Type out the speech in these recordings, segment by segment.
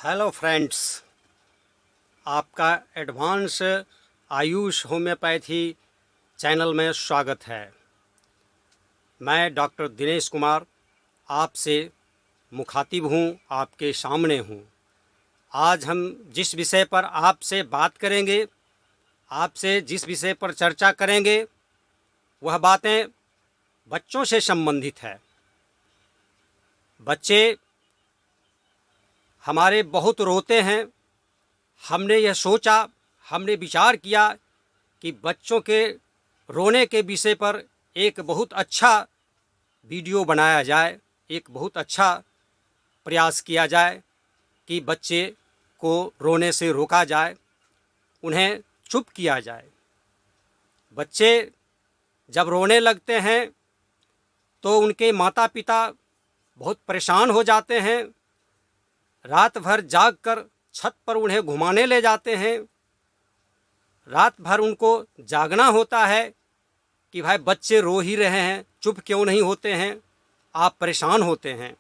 Hello friends, आपका advance Ayush homeopathy channel में स्वागत है। मैं डॉक्टर दिनेश कुमार आपसे मुखातिब हूँ, आपके सामने हूँ। आज हम जिस विषय पर आपसे बात करेंगे, आपसे जिस विषय पर चर्चा करेंगे, वह बातें बच्चों से संबंधित है। बच्चे हमारे बहुत रोते हैं। हमने यह सोचा, हमने विचार किया कि बच्चों के रोने के विषय पर एक बहुत अच्छा वीडियो बनाया जाए, एक बहुत अच्छा प्रयास किया जाए कि बच्चे को रोने से रोका जाए, उन्हें चुप किया जाए। बच्चे जब रोने लगते हैं तो उनके माता पिता बहुत परेशान हो जाते हैं। रात भर जागकर छत पर उन्हें घुमाने ले जाते हैं। रात भर उनको जागना होता है कि भाई बच्चे रो ही रहे हैं, चुप क्यों नहीं होते हैं। आप परेशान होते हैं।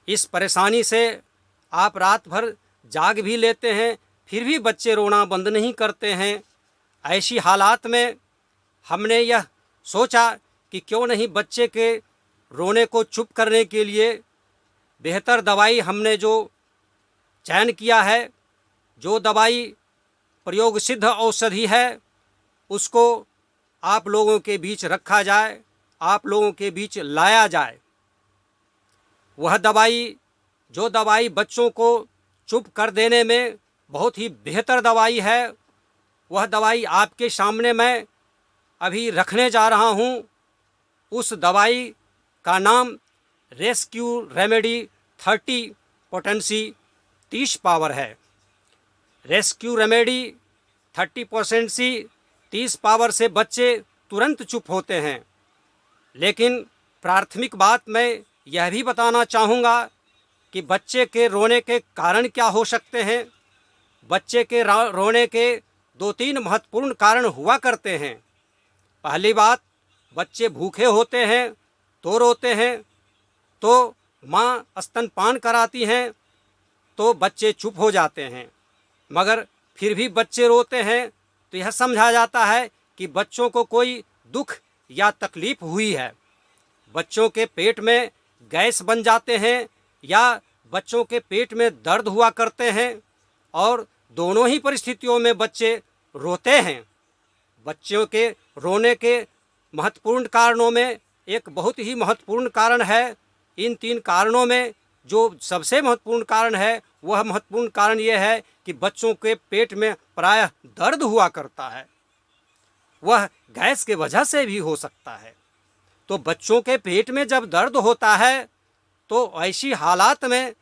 इस परेशानी से आप रात भर जाग भी लेते हैं, फिर भी बच्चे रोना बंद नहीं करते हैं। ऐसी हालात में हमने यह सोचा कि क्यों नहीं बच्चे के रोने को चुप करने के लिए बेहतर दवाई हमने जो चयन किया है, जो दवाई प्रयोग सिद्ध औषधि है, उसको आप लोगों के बीच रखा जाए, आप लोगों के बीच लाया जाए। वह दवाई, जो दवाई बच्चों को चुप कर देने में बहुत ही बेहतर दवाई है, वह दवाई आपके सामने मैं अभी रखने जा रहा हूँ। उस दवाई का नाम रेस्क्यू रेमेडी 30 पोटेंसी 30 पावर है। रेस्क्यू रेमेडी 30 पोटेंसी 30 पावर से बच्चे तुरंत चुप होते हैं। लेकिन प्राथमिक बात मैं यह भी बताना चाहूँगा कि बच्चे के रोने के कारण क्या हो सकते हैं। बच्चे के रोने के 2-3 महत्वपूर्ण कारण हुआ करते हैं। पहली बात, बच्चे भूखे होते हैं तो रोते हैं, तो माँ स्तनपान कराती हैं तो बच्चे चुप हो जाते हैं। मगर फिर भी बच्चे रोते हैं तो यह समझा जाता है कि बच्चों को कोई दुख या तकलीफ हुई है। बच्चों के पेट में गैस बन जाते हैं या बच्चों के पेट में दर्द हुआ करते हैं, और दोनों ही परिस्थितियों में बच्चे रोते हैं। बच्चों के रोने के महत्वपूर्ण कारणों में एक बहुत ही महत्वपूर्ण कारण है। इन 3 कारणों में जो सबसे महत्वपूर्ण कारण है, वह महत्वपूर्ण कारण यह है कि बच्चों के पेट में प्रायः दर्द हुआ करता है। वह गैस के वजह से भी हो सकता है। तो बच्चों के पेट में जब दर्द होता है तो ऐसी हालात में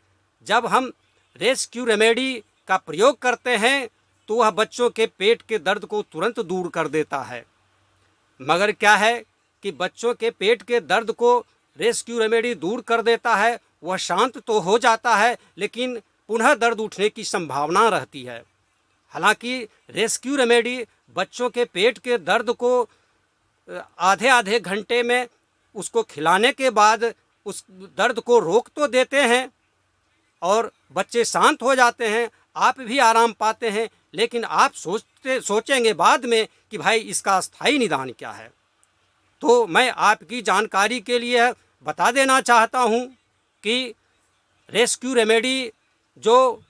जब हम रेस्क्यू रेमेडी का प्रयोग करते हैं तो वह बच्चों के पेट के दर्द को तुरंत दूर कर देता है। मगर क्या है कि बच्चों के पेट के दर्द को रेस्क्यू रेमेडी दूर कर देता है, वह शांत तो हो जाता है, लेकिन पुनः दर्द उठने की संभावना रहती है। हालांकि रेस्क्यू रेमेडी बच्चों के पेट के दर्द को आधे आधे घंटे में उसको खिलाने के बाद उस दर्द को रोक तो देते हैं और बच्चे शांत हो जाते हैं, आप भी आराम पाते हैं। लेकिन आप सोचेंगे बाद में कि भाई इसका स्थायी निदान क्या है। तो मैं आपकी जानकारी के लिए बता देना चाहता हूँ कि रेस्क्यू रेमेडी जो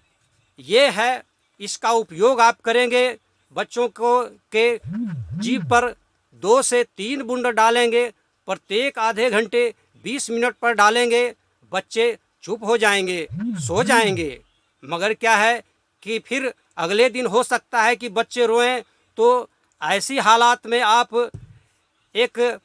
ये है, इसका उपयोग आप करेंगे, बच्चों को के जीभ पर 2 से 3 बूंद डालेंगे, प्रत्येक आधे घंटे 20 मिनट पर डालेंगे। बच्चे चुप हो जाएंगे, सो जाएंगे। मगर क्या है कि फिर अगले दिन हो सकता है कि बच्चे रोएं, तो ऐसी हालात में आप एक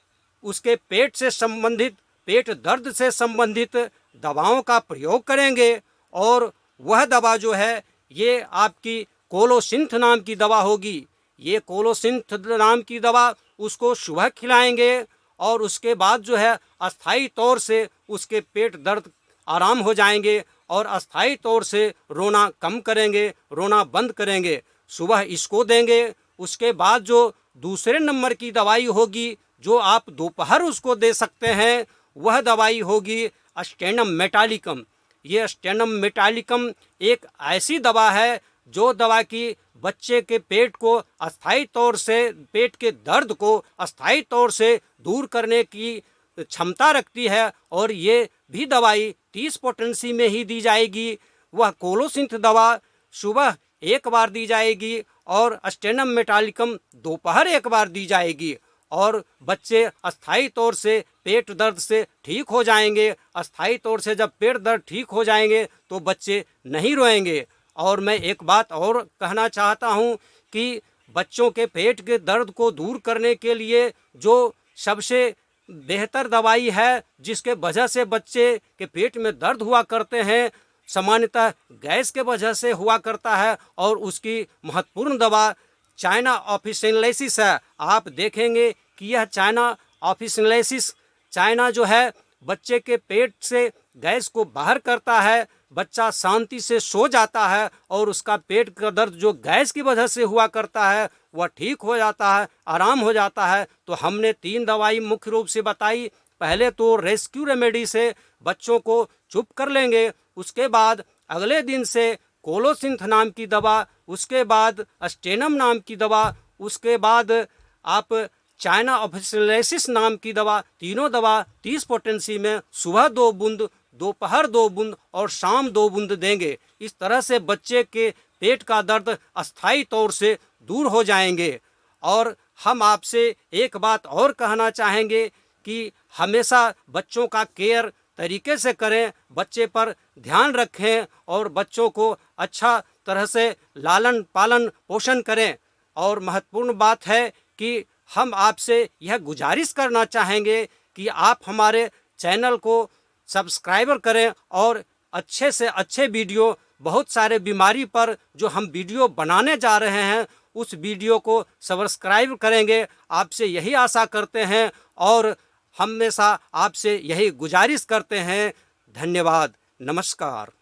उसके पेट से संबंधित, पेट दर्द से संबंधित दवाओं का प्रयोग करेंगे। और वह दवा जो है, ये आपकी कोलोसिंथ नाम की दवा होगी। ये कोलोसिंथ नाम की दवा उसको सुबह खिलाएंगे और उसके बाद जो है अस्थाई तौर से उसके पेट दर्द आराम हो जाएंगे और अस्थाई तौर से रोना कम करेंगे, रोना बंद करेंगे। सुबह इसको देंगे। उसके बाद जो दूसरे नंबर की दवाई होगी, जो आप दोपहर उसको दे सकते हैं, वह दवाई होगी स्टेनम मेटालिकम। ये स्टेनम मेटालिकम एक ऐसी दवा है जो दवा की बच्चे के पेट को अस्थायी तौर से, पेट के दर्द को अस्थायी तौर से दूर करने की क्षमता रखती है। और ये भी दवाई 30 पोटेंसी में ही दी जाएगी। वह कोलोसिंथ दवा सुबह एक बार दी जाएगी और स्टेनम मेटालिकम दोपहर एक बार दी जाएगी। और बच्चे अस्थायी तौर से पेट दर्द से ठीक हो जाएंगे। अस्थायी तौर से जब पेट दर्द ठीक हो जाएंगे तो बच्चे नहीं रोएंगे। और मैं एक बात और कहना चाहता हूँ कि बच्चों के पेट के दर्द को दूर करने के लिए जो सबसे बेहतर दवाई है, जिसके वजह से बच्चे के पेट में दर्द हुआ करते हैं, सामान्यतः गैस के वजह से हुआ करता है, और उसकी महत्वपूर्ण दवा चाइना ऑफिशियलिसिस है। आप देखेंगे कि यह चाइना ऑफिशियलिसिस, चाइना जो है बच्चे के पेट से गैस को बाहर करता है, बच्चा शांति से सो जाता है और उसका पेट का दर्द जो गैस की वजह से हुआ करता है वह ठीक हो जाता है, आराम हो जाता है। तो हमने 3 दवाई मुख्य रूप से बताई। पहले तो रेस्क्यू रेमेडी से बच्चों को चुप कर लेंगे, उसके बाद अगले दिन से कोलोसिंथ नाम की दवा, उसके बाद स्टेनम नाम की दवा, उसके बाद आप चाइना ऑफिशियलिसिस नाम की दवा, तीनों दवा 30 पोटेंसी में सुबह 2 बूंद, दोपहर 2 बूंद और शाम 2 बूंद देंगे। इस तरह से बच्चे के पेट का दर्द अस्थायी तौर से दूर हो जाएंगे। और हम आपसे एक बात और कहना चाहेंगे कि हमेशा बच्चों का केयर तरीके से करें, बच्चे पर ध्यान रखें और बच्चों को अच्छा तरह से लालन पालन पोषण करें। और महत्वपूर्ण बात है कि हम आपसे यह गुजारिश करना चाहेंगे कि आप हमारे चैनल को सब्सक्राइबर करें और अच्छे से अच्छे वीडियो, बहुत सारे बीमारी पर जो हम वीडियो बनाने जा रहे हैं उस वीडियो को सब्सक्राइब करेंगे। आपसे यही आशा करते हैं और हमेशा आपसे यही गुजारिश करते हैं। धन्यवाद, नमस्कार।